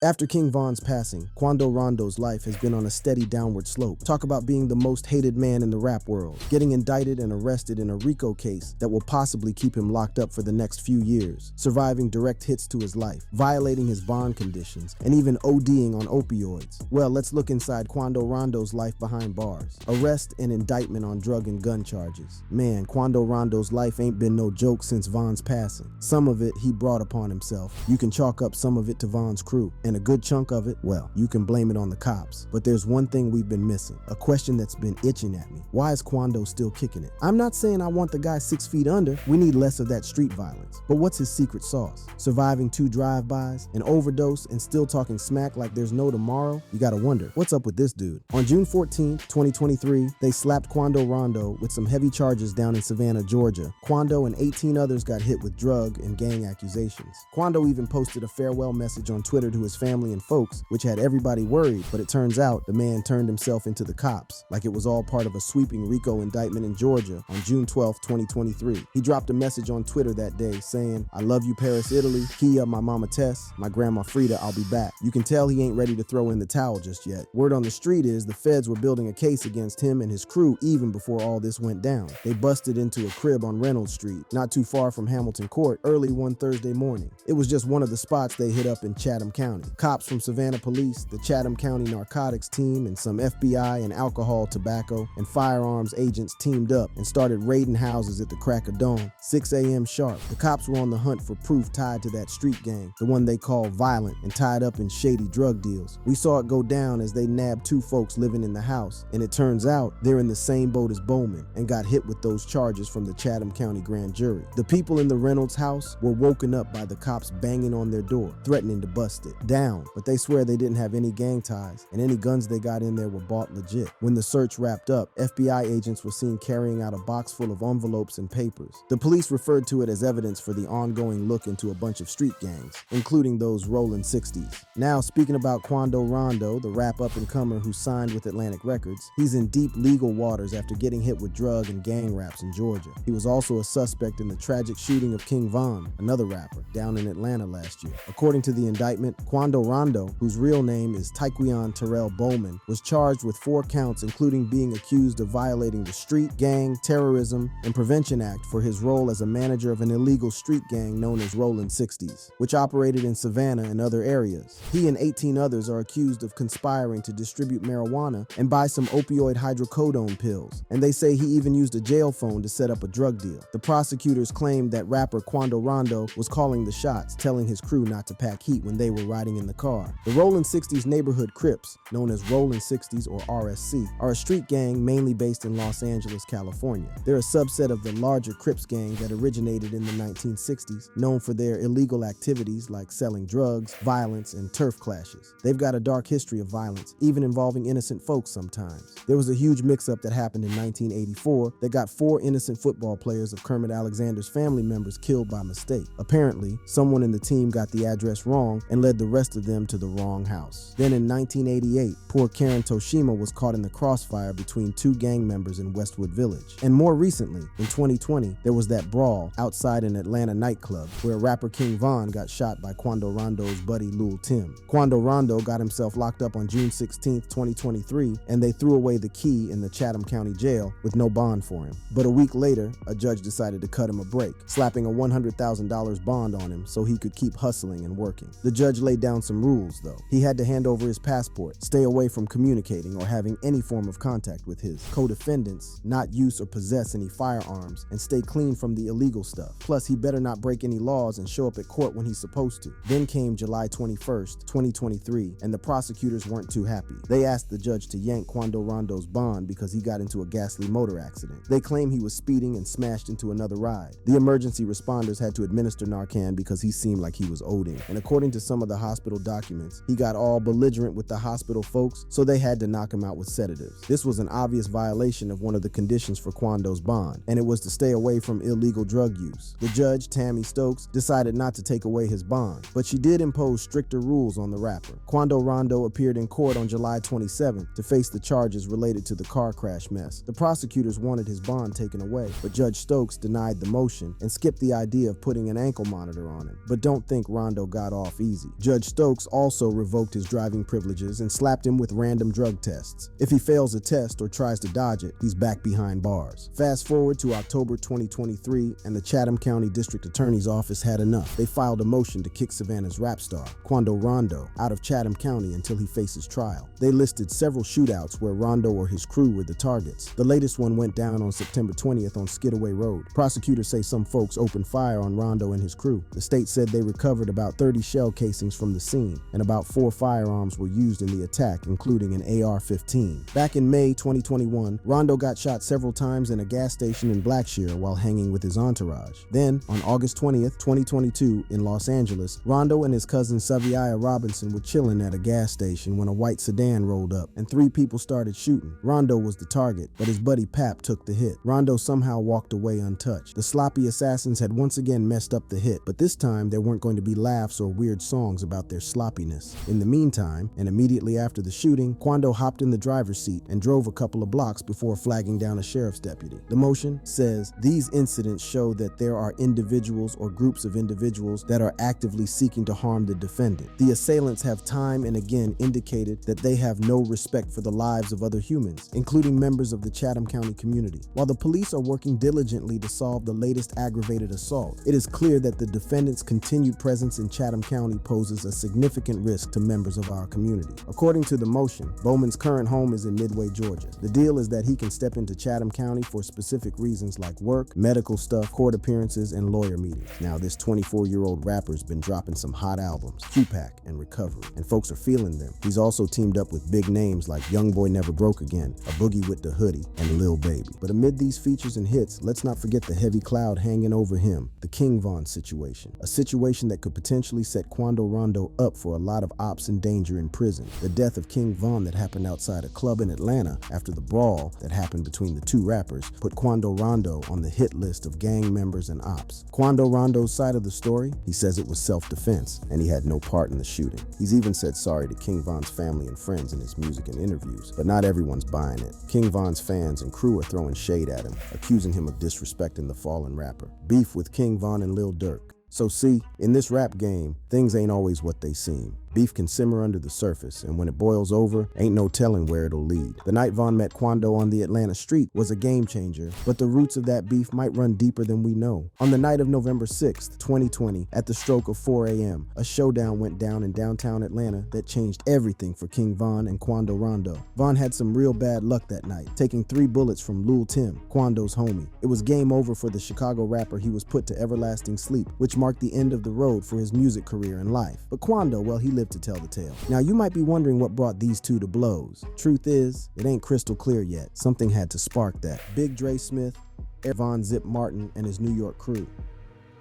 After King Von's passing, Quando Rondo's life has been on a steady downward slope. Talk about being the most hated man in the rap world, getting indicted and arrested in a RICO case that will possibly keep him locked up for the next few years, surviving direct hits to his life, violating his bond conditions, and even ODing on opioids. Well, let's look inside Quando Rondo's life behind bars. Arrest and indictment on drug and gun charges. Man, Quando Rondo's life ain't been no joke since Von's passing. Some of it he brought upon himself. You can chalk up some of it to Von's crew. And a good chunk of it, well, you can blame it on the cops. But there's one thing we've been missing, a question that's been itching at me. Why is Quando still kicking it? I'm not saying I want the guy 6 feet under. We need less of that street violence. But what's his secret sauce? Surviving 2 drive-bys, an overdose, and still talking smack like there's no tomorrow? You gotta wonder, what's up with this dude? On June 14th, 2023, they slapped Quando Rondo with some heavy charges down in Savannah, Georgia. Quando and 18 others got hit with drug and gang accusations. Quando even posted a farewell message on Twitter to his family and folks, which had everybody worried, but it turns out the man turned himself into the cops, like it was all part of a sweeping RICO indictment in Georgia on June 12, 2023. He dropped a message on Twitter that day saying, "I love you, Paris, Italy. Kia, my mama Tess, my grandma Frida, I'll be back." You can tell he ain't ready to throw in the towel just yet. Word on the street is the feds were building a case against him and his crew even before all this went down. They busted into a crib on Reynolds Street, not too far from Hamilton Court, early one Thursday morning. It was just one of the spots they hit up in Chatham County. Cops from Savannah Police, the Chatham County Narcotics Team, and some FBI and alcohol, tobacco, and firearms agents teamed up and started raiding houses at the crack of dawn, 6 a.m. sharp. The cops were on the hunt for proof tied to that street gang, the one they call violent and tied up in shady drug deals. We saw it go down as they nabbed 2 folks living in the house, and it turns out they're in the same boat as Bowman and got hit with those charges from the Chatham County grand jury. The people in the Reynolds house were woken up by the cops banging on their door, threatening to bust it down, but they swear they didn't have any gang ties, and any guns they got in there were bought legit. When the search wrapped up, FBI agents were seen carrying out a box full of envelopes and papers. The police referred to it as evidence for the ongoing look into a bunch of street gangs, including those rolling 60s. Now, speaking about Quando Rondo, the rap up-and-comer who signed with Atlantic Records, he's in deep legal waters after getting hit with drug and gang raps in Georgia. He was also a suspect in the tragic shooting of King Von, another rapper, down in Atlanta last year. According to the indictment, Quando Rondo, whose real name is Tyquion Terrell Bowman, was charged with 4 counts, including being accused of violating the Street Gang, Terrorism, and Prevention Act for his role as a manager of an illegal street gang known as Rollin' 60s, which operated in Savannah and other areas. He and 18 others are accused of conspiring to distribute marijuana and buy some opioid hydrocodone pills, and they say he even used a jail phone to set up a drug deal. The prosecutors claimed that rapper Quando Rondo was calling the shots, telling his crew not to pack heat when they were riding in the car. The Rollin' 60s neighborhood Crips, known as Rollin' 60s or RSC, are a street gang mainly based in Los Angeles, California. They're a subset of the larger Crips gang that originated in the 1960s, known for their illegal activities like selling drugs, violence, and turf clashes. They've got a dark history of violence, even involving innocent folks sometimes. There was a huge mix-up that happened in 1984 that got 4 innocent football players of Kermit Alexander's family members killed by mistake. Apparently, someone in the team got the address wrong and led the rest of them to the wrong house. Then in 1988, poor Karen Toshima was caught in the crossfire between 2 gang members in Westwood Village. And more recently, in 2020, there was that brawl outside an Atlanta nightclub where rapper King Von got shot by Quando Rondo's buddy Lul Tim. Quando Rondo got himself locked up on June 16, 2023, and they threw away the key in the Chatham County jail with no bond for him. But a week later, a judge decided to cut him a break, slapping a $100,000 bond on him so he could keep hustling and working. The judge laid down some rules, though. He had to hand over his passport, stay away from communicating or having any form of contact with his co-defendants, not use or possess any firearms, and stay clean from the illegal stuff. Plus, he better not break any laws and show up at court when he's supposed to. Then came July 21st, 2023, and the prosecutors weren't too happy. They asked the judge to yank Quando Rondo's bond because he got into a ghastly motor accident. They claim he was speeding and smashed into another ride. The emergency responders had to administer Narcan because he seemed like he was ODing. And according to some of the hospital documents, he got all belligerent with the hospital folks, so they had to knock him out with sedatives. This was an obvious violation of one of the conditions for Quando's bond, and it was to stay away from illegal drug use. The judge, Tammy Stokes, decided not to take away his bond, but she did impose stricter rules on the rapper. Quando Rondo appeared in court on July 27th to face the charges related to the car crash mess. The prosecutors wanted his bond taken away, but Judge Stokes denied the motion and skipped the idea of putting an ankle monitor on him. But don't think Rondo got off easy. Judge Stokes also revoked his driving privileges and slapped him with random drug tests. If he fails a test or tries to dodge it, he's back behind bars. Fast forward to October 2023, and the Chatham County District Attorney's Office had enough. They filed a motion to kick Savannah's rap star, Quando Rondo, out of Chatham County until he faces trial. They listed several shootouts where Rondo or his crew were the targets. The latest one went down on September 20th on Skidaway Road. Prosecutors say some folks opened fire on Rondo and his crew. The state said they recovered about 30 shell casings from the scene, and about 4 firearms were used in the attack, including an AR-15. Back in May 2021, Rondo got shot several times in a gas station in Blackshear while hanging with his entourage. Then, on August 20th, 2022, in Los Angeles, Rondo and his cousin Saviah Robinson were chilling at a gas station when a white sedan rolled up, and 3 people started shooting. Rondo was the target, but his buddy Pap took the hit. Rondo somehow walked away untouched. The sloppy assassins had once again messed up the hit, but this time there weren't going to be laughs or weird songs about their sloppiness. In the meantime, and immediately after the shooting, Quando hopped in the driver's seat and drove a couple of blocks before flagging down a sheriff's deputy. The motion says these incidents show that there are individuals or groups of individuals that are actively seeking to harm the defendant. The assailants have time and again indicated that they have no respect for the lives of other humans, including members of the Chatham County community. While the police are working diligently to solve the latest aggravated assault, it is clear that the defendant's continued presence in Chatham County poses a significant risk to members of our community. According to the motion, Bowman's current home is in Midway, Georgia. The deal is that he can step into Chatham County for specific reasons like work, medical stuff, court appearances, and lawyer meetings. Now, this 24-year-old rapper's been dropping some hot albums, Q-Pack and Recovery, and folks are feeling them. He's also teamed up with big names like Youngboy Never Broke Again, A Boogie with the Hoodie, and Lil Baby. But amid these features and hits, let's not forget the heavy cloud hanging over him, the King Von situation. A situation that could potentially set Quando Rondo up for a lot of ops and danger in prison. The death of King Von that happened outside a club in Atlanta after the brawl that happened between the 2 rappers put Quando Rondo on the hit list of gang members and ops. Quando Rondo's side of the story, he says it was self-defense and he had no part in the shooting. He's even said sorry to King Von's family and friends in his music and interviews, but not everyone's buying it. King Von's fans and crew are throwing shade at him, accusing him of disrespecting the fallen rapper. Beef with King Von and Lil Durk. So see, in this rap game, things ain't always what they seem. Beef can simmer under the surface, and when it boils over, ain't no telling where it'll lead. The night Von met Quando on the Atlanta street was a game changer, but the roots of that beef might run deeper than we know. On the night of November 6th, 2020, at the stroke of 4 a.m., a showdown went down in downtown Atlanta that changed everything for King Von and Quando Rondo. Von had some real bad luck that night, taking 3 bullets from Lul Tim, Quando's homie. It was game over for the Chicago rapper. He was put to everlasting sleep, which marked the end of the road for his music career and life. But Quando, well, he lived to tell the tale. Now, you might be wondering what brought these 2 to blows. Truth is, it ain't crystal clear yet. Something had to spark that. Big Dre Smith, Eric Von Zip Martin, and his New York crew.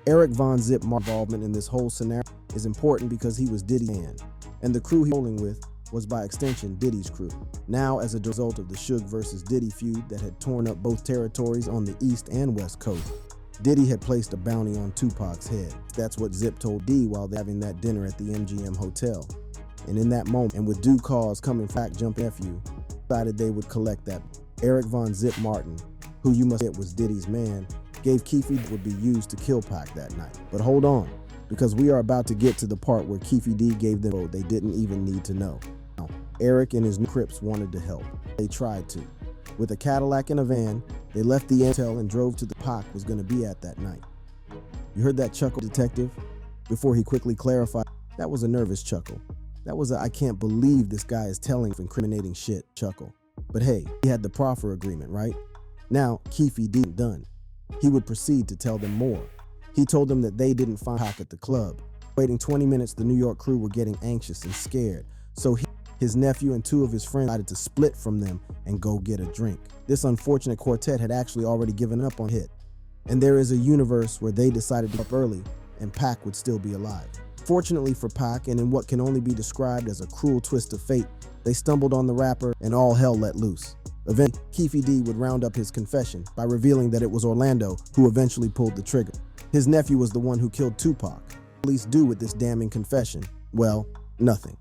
Eric Von Zip Martin's involvement in this whole scenario is important because he was Diddy's man, and the crew he was rolling with was by extension Diddy's crew. Now, as a result of the Suge versus Diddy feud that had torn up both territories on the East and West Coast, Diddy had placed a bounty on Tupac's head. That's what Zip told D while having that dinner at the MGM Hotel. And in that moment, and with due cause coming from Fact Jump nephew, decided they would collect that. Eric Von Zip Martin, who you must admit was Diddy's man, gave Keefe that would be used to kill Pac that night. But hold on, because we are about to get to the part where Keefe D gave them what they didn't even need to know. Now, Eric and his new Crips wanted to help. They tried to. With a Cadillac and a van, they left the intel and drove to the Pac was going to be at that night. You heard that chuckle, detective? Before he quickly clarified, that was a nervous chuckle. That was a I can't believe this guy is telling incriminating shit chuckle. But hey, he had the proffer agreement, right? Now, Keefe D done. He would proceed to tell them more. He told them that they didn't find Pac at the club. Waiting 20 minutes, the New York crew were getting anxious and scared. So his nephew and 2 of his friends decided to split from them and go get a drink. This unfortunate quartet had actually already given up on hit. And there is a universe where they decided to get up early and Pac would still be alive. Fortunately for Pac, and in what can only be described as a cruel twist of fate, they stumbled on the rapper and all hell let loose. Eventually, Keefe D would round up his confession by revealing that it was Orlando who eventually pulled the trigger. His nephew was the one who killed Tupac. What did police do with this damning confession? Well, nothing.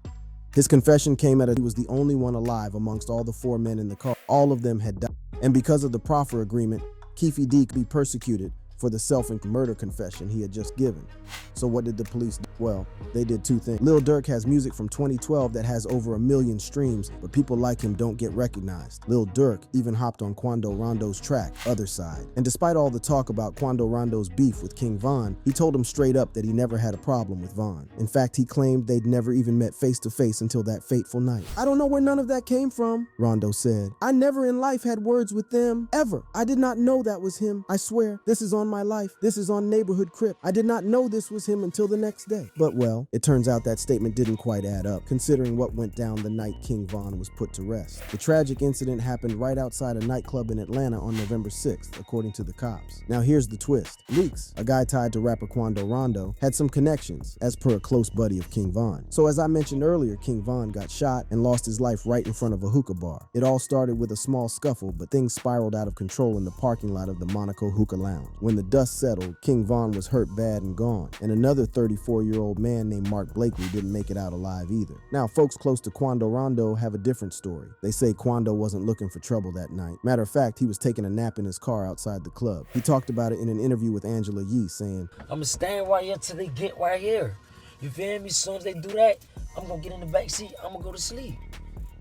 His confession came at he was the only one alive amongst all the 4 men in the car. All of them had died. And because of the proffer agreement, Keefe D could be persecuted for the self-murder confession he had just given. So what did the police do? Well, they did two things. Lil Durk has music from 2012 that has over 1 million streams, but people like him don't get recognized. Lil Durk even hopped on Quando Rondo's track, Other Side. And despite all the talk about Quando Rondo's beef with King Von, he told him straight up that he never had a problem with Von. In fact, he claimed they'd never even met face to face until that fateful night. "I don't know where none of that came from," Rondo said. "I never in life had words with them, ever. I did not know that was him. I swear, this is on my life. This is on Neighborhood Crip. I did not know this was him until the next day." But well, it turns out that statement didn't quite add up, considering what went down the night King Von was put to rest. The tragic incident happened right outside a nightclub in Atlanta on November 6th, according to the cops. Now here's the twist. Leaks, a guy tied to rapper Quando Rondo, had some connections, as per a close buddy of King Von. So as I mentioned earlier, King Von got shot and lost his life right in front of a hookah bar. It all started with a small scuffle, but things spiraled out of control in the parking lot of the Monaco Hookah Lounge. When the dust settled, King Von was hurt bad and gone, and another 34-year-old man named Mark Blakely didn't make it out alive either. Now, folks close to Quando Rondo have a different story. They say Quando wasn't looking for trouble that night. Matter of fact, he was taking a nap in his car outside the club. He talked about it in an interview with Angela Yee, saying, "I'ma stand right here till they get right here. You feel me? As soon as they do that, I'm gonna get in the back seat, I'm gonna go to sleep.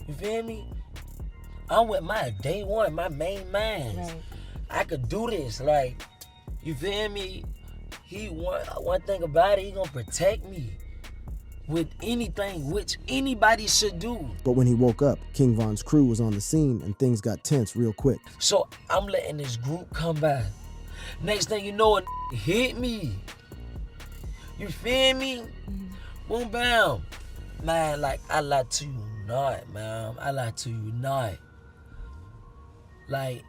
You feel me? I'm with my day one, my main man. Right. I could do this, like, you feel me? One thing about it, he gonna protect me with anything, which anybody should do." But when he woke up, King Von's crew was on the scene and things got tense real quick. So I'm letting this group come by. Next thing you know, a hit me. You feel me? Boom, bam. Man, like, I lie to you not, man. I lie to you not. Like,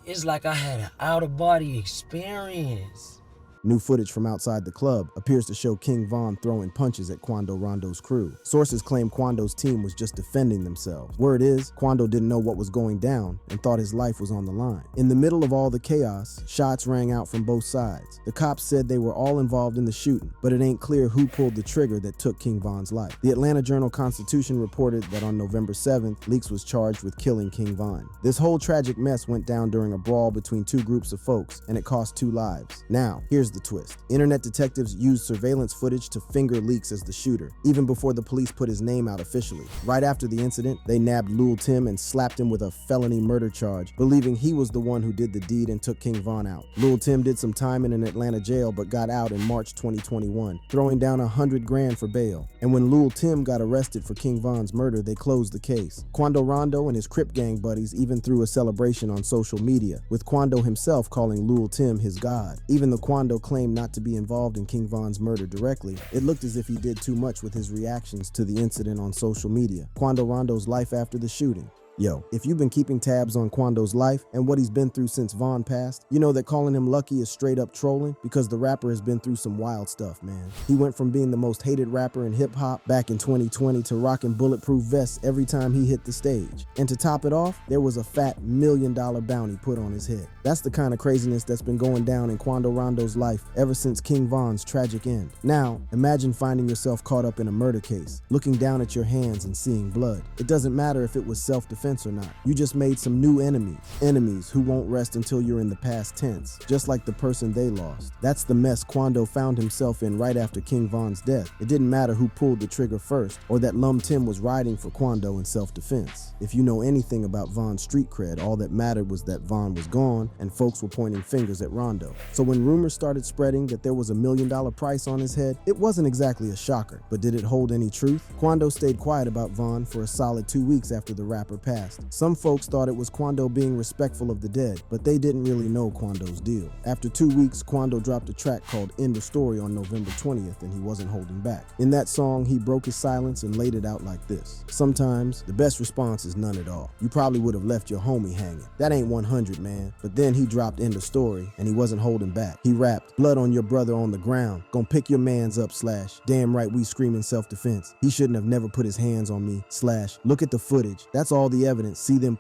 it's like I had an out-of-body experience. New footage from outside the club appears to show King Von throwing punches at Quando Rondo's crew. Sources claim Quando's team was just defending themselves. Word is, Quando didn't know what was going down and thought his life was on the line. In the middle of all the chaos, shots rang out from both sides. The cops said they were all involved in the shooting, but it ain't clear who pulled the trigger that took King Von's life. The Atlanta Journal-Constitution reported that on November 7th, Leaks was charged with killing King Von. This whole tragic mess went down during a brawl between two groups of folks, and it cost 2 lives. Now, here's the twist. Internet detectives used surveillance footage to finger Leaks as the shooter, even before the police put his name out officially. Right after the incident, they nabbed Lul Tim and slapped him with a felony murder charge, believing he was the one who did the deed and took King Von out. Lul Tim did some time in an Atlanta jail but got out in March 2021, throwing down $100 grand for bail. And when Lul Tim got arrested for King Von's murder, they closed the case. Quando Rondo and his Crip gang buddies even threw a celebration on social media, with Quando himself calling Lul Tim his god. Even though Quando claimed not to be involved in King Von's murder directly, it looked as if he did too much with his reactions to the incident on social media. Quando Rondo's life after the shooting. Yo, if you've been keeping tabs on Quando's life and what he's been through since Von passed, you know that calling him lucky is straight up trolling, because the rapper has been through some wild stuff, man. He went from being the most hated rapper in hip hop back in 2020 to rocking bulletproof vests every time he hit the stage. And to top it off, there was a fat $1 million bounty put on his head. That's the kind of craziness that's been going down in Quando Rondo's life ever since King Von's tragic end. Now, imagine finding yourself caught up in a murder case, looking down at your hands and seeing blood. It doesn't matter if it was self-defense or not. You just made some new enemies who won't rest until you're in the past tense, just like the person they lost. That's the mess Quando found himself in right after King Von's death. It didn't matter who pulled the trigger first, or that Lum Tim was riding for Quando in self-defense. If you know anything about Von's street cred, all that mattered was that Von was gone and folks were pointing fingers at Rondo. So when rumors started spreading that there was $1 million price on his head, it wasn't exactly a shocker. But did it hold any truth? Quando stayed quiet about Von for a solid 2 weeks after the rapper passed. Some folks thought it was Quando being respectful of the dead, but they didn't really know Quando's deal. After 2 weeks, Quando dropped a track called End of Story on November 20th, and he wasn't holding back. In that song, he broke his silence and laid it out like this. Sometimes, the best response is none at all. You probably would have left your homie hanging. That ain't 100, man. But then he dropped End of Story, and he wasn't holding back. He rapped, blood on your brother on the ground, gon' pick your mans up, / damn right we screaming self-defense. He shouldn't have never put his hands on me, / look at the footage. That's all the evidence. See them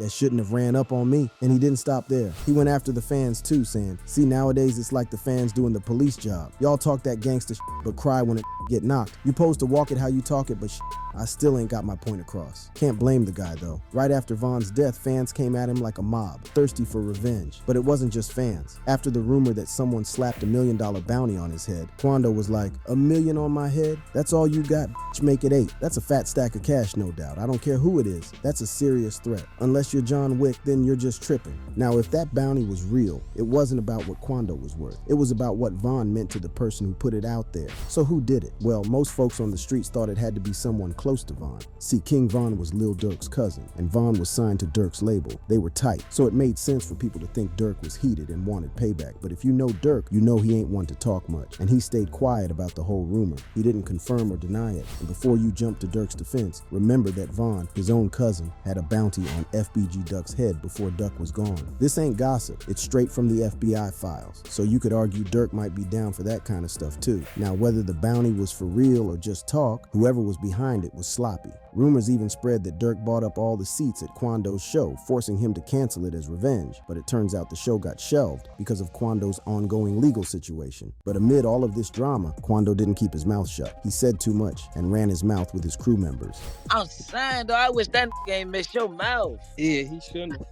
that shouldn't have ran up on me. And he didn't stop there. He went after the fans too, saying, see, nowadays it's like the fans doing the police job. Y'all talk that gangster but cry when it get knocked. You supposed to walk it how you talk it, but I still ain't got my point across. Can't blame the guy though. Right after Von's death, fans came at him like a mob, thirsty for revenge. But it wasn't just fans. After the rumor that someone slapped $1 million bounty on his head, Quando was like, $1 million on my head? That's all you got? Bitch, make it 8. That's a fat stack of cash, no doubt. I don't care who it is. That's a serious threat. Unless you're John Wick, then you're just tripping. Now, if that bounty was real, it wasn't about what Quando was worth. It was about what Von meant to the person who put it out there. So who did it? Well, most folks on the streets thought it had to be someone close to Von. See, King Von was Lil Durk's cousin, and Von was signed to Durk's label. They were tight, so it made sense for people to think Durk was heated and wanted payback. But if you know Durk, you know he ain't one to talk much, and he stayed quiet about the whole rumor. He didn't confirm or deny it. And before you jump to Durk's defense, remember that Von, his own cousin, had a bounty on FBG Duck's head before Duck was gone. This ain't gossip. It's straight from the FBI files. So you could argue Durk might be down for that kind of stuff too. Now, whether the bounty was for real or just talk, whoever was behind it was sloppy. Rumors even spread that Durk bought up all the seats at Quando's show, forcing him to cancel it as revenge. But it turns out the show got shelved because of Quando's ongoing legal situation. But amid all of this drama, Quando didn't keep his mouth shut. He said too much and ran his mouth with his crew members. I'm saying, though, I wish that ain't missed your mouth. Yeah, he shouldn't have.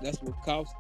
That's what cost.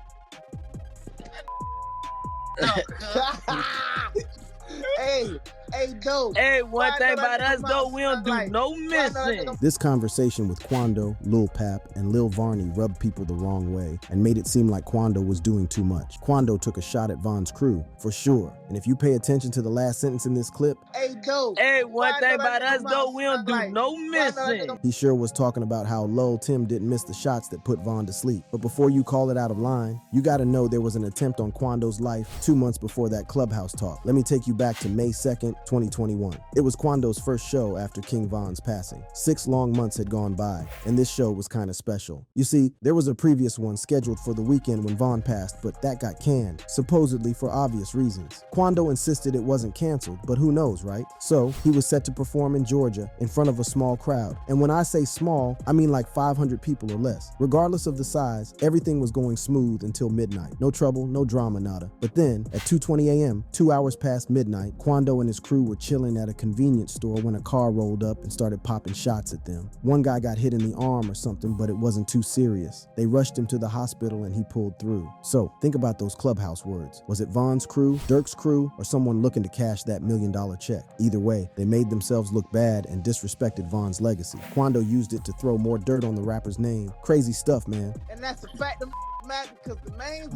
Hey, dope. Hey, one thing about us, though, we don't do no missing. This conversation with Quando, Lul Pap, and Lil Varney rubbed people the wrong way and made it seem like Quando was doing too much. Quando took a shot at Von's crew, for sure. And if you pay attention to the last sentence in this clip, Hey, dope. Hey, one thing about us, though, we don't do no missing. he sure was talking about how Lul Tim didn't miss the shots that put Von to sleep. But before you call it out of line, you gotta know there was an attempt on Quando's life 2 months before that clubhouse talk. Let me take you back to May 2nd, 2021. It was Quando's first show after King Von's passing. 6 long months had gone by, and this show was kind of special. You see, there was a previous one scheduled for the weekend when Von passed, but that got canned, supposedly for obvious reasons. Quando insisted it wasn't canceled, but who knows, right? So, he was set to perform in Georgia in front of a small crowd. And when I say small, I mean like 500 people or less. Regardless of the size, everything was going smooth until midnight. No trouble, no drama, nada. But then, at 2:20 a.m., 2 hours past midnight, Quando and his crew were chilling at a convenience store when a car rolled up and started popping shots at them. One guy got hit in the arm or something, but it wasn't too serious. They rushed him to the hospital and he pulled through. So, think about those clubhouse words. Was it Von's crew, Durk's crew, or someone looking to cash that $1 million check? Either way, they made themselves look bad and disrespected Von's legacy. Quando used it to throw more dirt on the rapper's name. Crazy stuff, man. And that's the fact of mad because the main's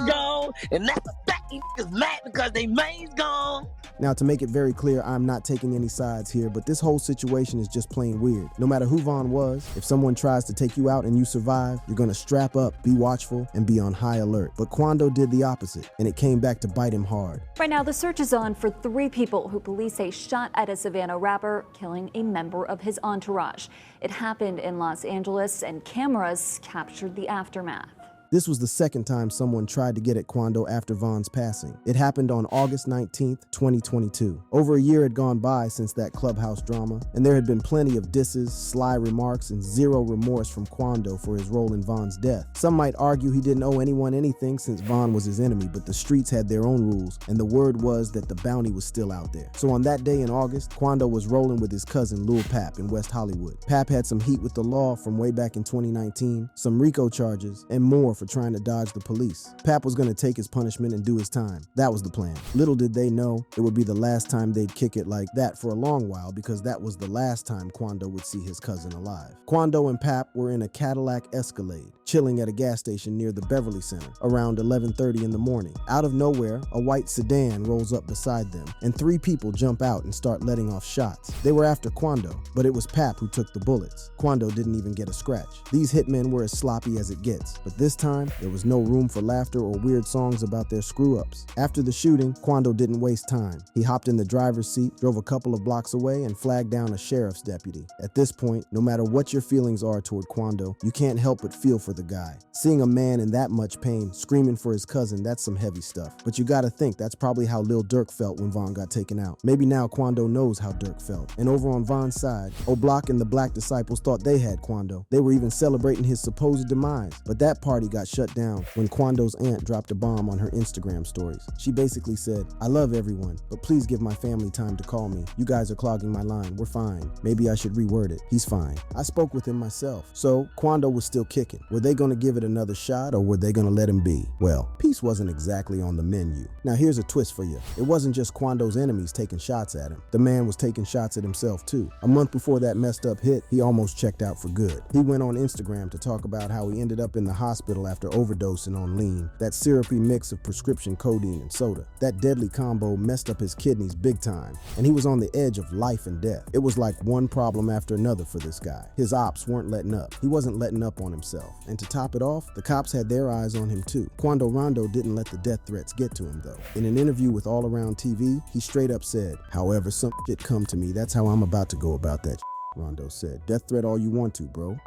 Gone, and that's a fact. Niggas mad because they main's gone. Now, to make it very clear, I'm not taking any sides here, but this whole situation is just plain weird. No matter who Von was, if someone tries to take you out and you survive, you're gonna strap up, be watchful, and be on high alert. But Quando did the opposite, and it came back to bite him hard. Right now, the search is on for 3 people who police say shot at a Savannah rapper, killing a member of his entourage. It happened in Los Angeles, and cameras captured the aftermath. This was the second time someone tried to get at Quando after Von's passing. It happened on August 19th, 2022. Over a year had gone by since that clubhouse drama, and there had been plenty of disses, sly remarks, and zero remorse from Quando for his role in Von's death. Some might argue he didn't owe anyone anything since Von was his enemy, but the streets had their own rules, and the word was that the bounty was still out there. So on that day in August, Quando was rolling with his cousin Lul Pap in West Hollywood. Pap had some heat with the law from way back in 2019, some RICO charges, and more for trying to dodge the police. Pap was going to take his punishment and do his time. That was the plan. Little did they know it would be the last time they'd kick it like that for a long while, because that was the last time Quando would see his cousin alive. Quando and Pap were in a Cadillac Escalade, chilling at a gas station near the Beverly Center around 11:30 in the morning. Out of nowhere, a white sedan rolls up beside them, and 3 people jump out and start letting off shots. They were after Quando, but it was Pap who took the bullets. Quando didn't even get a scratch. These hitmen were as sloppy as it gets, but this time time, there was no room for laughter or weird songs about their screw-ups. After the shooting, Quando didn't waste time. He hopped in the driver's seat, drove a couple of blocks away, and flagged down a sheriff's deputy. At this point, no matter what your feelings are toward Quando, you can't help but feel for the guy. Seeing a man in that much pain, screaming for his cousin, that's some heavy stuff. But you gotta think that's probably how Lil Durk felt when Von got taken out. Maybe now Quando knows how Durk felt. And over on Von's side, O'Block and the Black Disciples thought they had Quando. They were even celebrating his supposed demise. But that party got shut down when Quando's aunt dropped a bomb on her Instagram stories. She basically said, "I love everyone, but please give my family time to call me. You guys are clogging my line. We're fine." Maybe I should reword it. He's fine. I spoke with him myself. So Quando was still kicking. Were they gonna give it another shot, or were they gonna let him be? Well, peace wasn't exactly on the menu. Now here's a twist for you. It wasn't just Quando's enemies taking shots at him. The man was taking shots at himself too. A month before that messed up hit, he almost checked out for good. He went on Instagram to talk about how he ended up in the hospital after overdosing on lean, that syrupy mix of prescription codeine and soda. That deadly combo messed up his kidneys big time, and he was on the edge of life and death. It was like one problem after another for this guy. His ops weren't letting up. He wasn't letting up on himself. And to top it off, the cops had their eyes on him too. Quando Rondo didn't let the death threats get to him though. In an interview with All Around TV, he straight up said, "However some shit come to me, that's how I'm about to go about that shit," Rondo said. "Death threat all you want to, bro.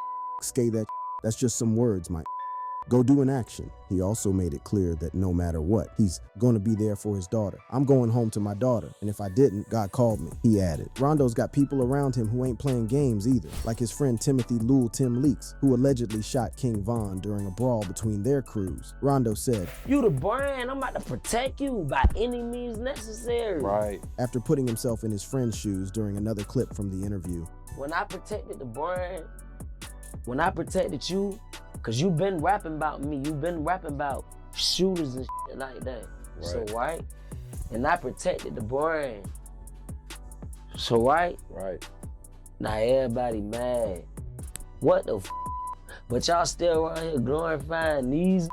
Skate that shit. That's just some words, my go do an action." He also made it clear that no matter what, he's gonna be there for his daughter. "I'm going home to my daughter, and if I didn't, God called me," he added. Rondo's got people around him who ain't playing games either, like his friend Timothy Lul Tim Leaks, who allegedly shot King Von during a brawl between their crews. Rondo said, "You the brand, I'm about to protect you by any means necessary." Right. after putting himself in his friend's shoes during another clip from the interview. When I protected the brand, when I protected you, cause you been rapping about me, you been rapping about shooters and shit like that. Right. So right, and I protected the brand. So right, now everybody mad. What the f? But y'all still around here glorifying these.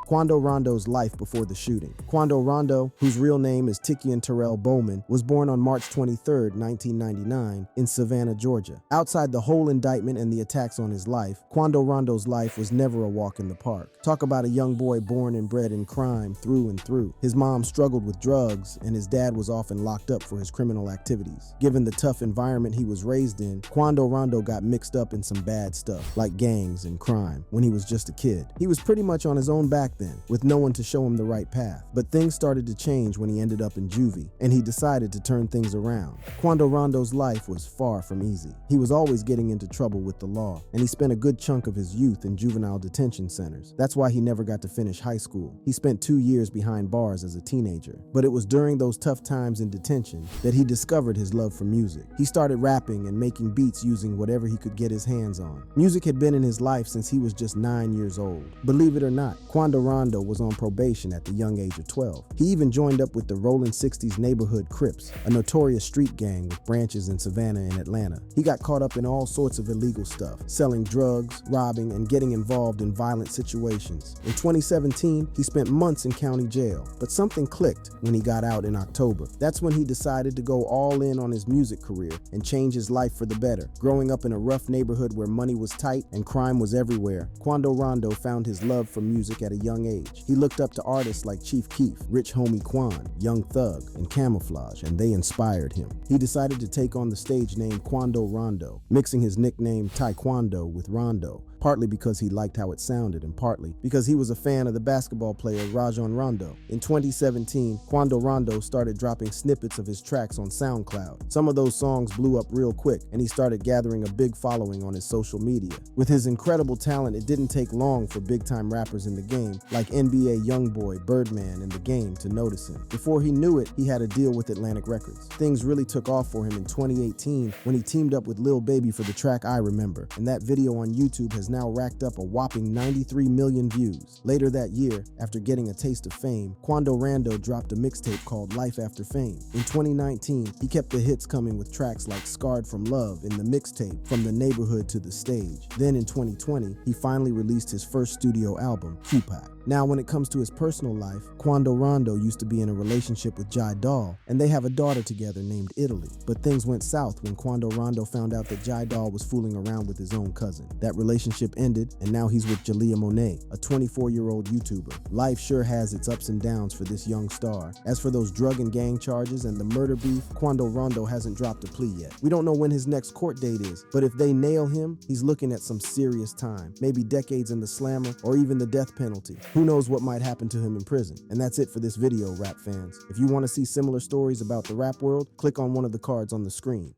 Quando Rondo's life before the shooting. Quando Rondo, whose real name is Tikian Terrell Bowman, was born on March 23, 1999, in Savannah, Georgia. Outside the whole indictment and the attacks on his life, Quando Rondo's life was never a walk in the park. Talk about a young boy born and bred in crime through and through. His mom struggled with drugs, and his dad was often locked up for his criminal activities. Given the tough environment he was raised in, Quando Rondo got mixed up in some bad stuff, like gangs and crime, when he was just a kid. He was pretty much on his own back then, with no one to show him the right path. But things started to change when he ended up in juvie, and he decided to turn things around. Quando Rondo's life was far from easy. He was always getting into trouble with the law, and he spent a good chunk of his youth in juvenile detention centers. That's why he never got to finish high school. He spent 2 years behind bars as a teenager. But it was during those tough times in detention that he discovered his love for music. He started rapping and making beats using whatever he could get his hands on. Music had been in his life since he was just 9 years old. Believe it or not, Quando Rondo was on probation at the young age of 12. He even joined up with the Rollin' 60s Neighborhood Crips, a notorious street gang with branches in Savannah and Atlanta. He got caught up in all sorts of illegal stuff, selling drugs, robbing, and getting involved in violent situations. In 2017, he spent months in county jail, but something clicked when he got out in October. That's when he decided to go all in on his music career and change his life for the better. Growing up in a rough neighborhood where money was tight and crime was everywhere, Quando Rondo found his love for music at a young age. He looked up to artists like Chief Keef, Rich Homie Quan, Young Thug, and Camouflage, and they inspired him. He decided to take on the stage name Quando Rondo, mixing his nickname Taekwondo with Rondo, partly because he liked how it sounded and partly because he was a fan of the basketball player Rajon Rondo. In 2017, Quando Rondo started dropping snippets of his tracks on SoundCloud. Some of those songs blew up real quick, and he started gathering a big following on his social media. With his incredible talent, it didn't take long for big-time rappers in the game like NBA YoungBoy, Birdman, and The Game to notice him. Before he knew it, he had a deal with Atlantic Records. Things really took off for him in 2018 when he teamed up with Lil Baby for the track I Remember, and that video on YouTube has now racked up a whopping 93 million views. Later that year, after getting a taste of fame, Quando Rondo dropped a mixtape called Life After Fame. In 2019, he kept the hits coming with tracks like Scarred from Love in the mixtape From the Neighborhood to the Stage. Then in 2020, he finally released his first studio album, Q-Pop. Now, when it comes to his personal life, Quando Rondo used to be in a relationship with Jai Doll, and they have a daughter together named Italy. But things went south when Quando Rondo found out that Jai Doll was fooling around with his own cousin. That relationship ended, and now he's with Jalea Monet, a 24-year-old YouTuber. Life sure has its ups and downs for this young star. As for those drug and gang charges and the murder beef, Quando Rondo hasn't dropped a plea yet. We don't know when his next court date is, but if they nail him, he's looking at some serious time, maybe decades in the slammer or even the death penalty. Who knows what might happen to him in prison? And that's it for this video, rap fans. If you want to see similar stories about the rap world, click on one of the cards on the screen.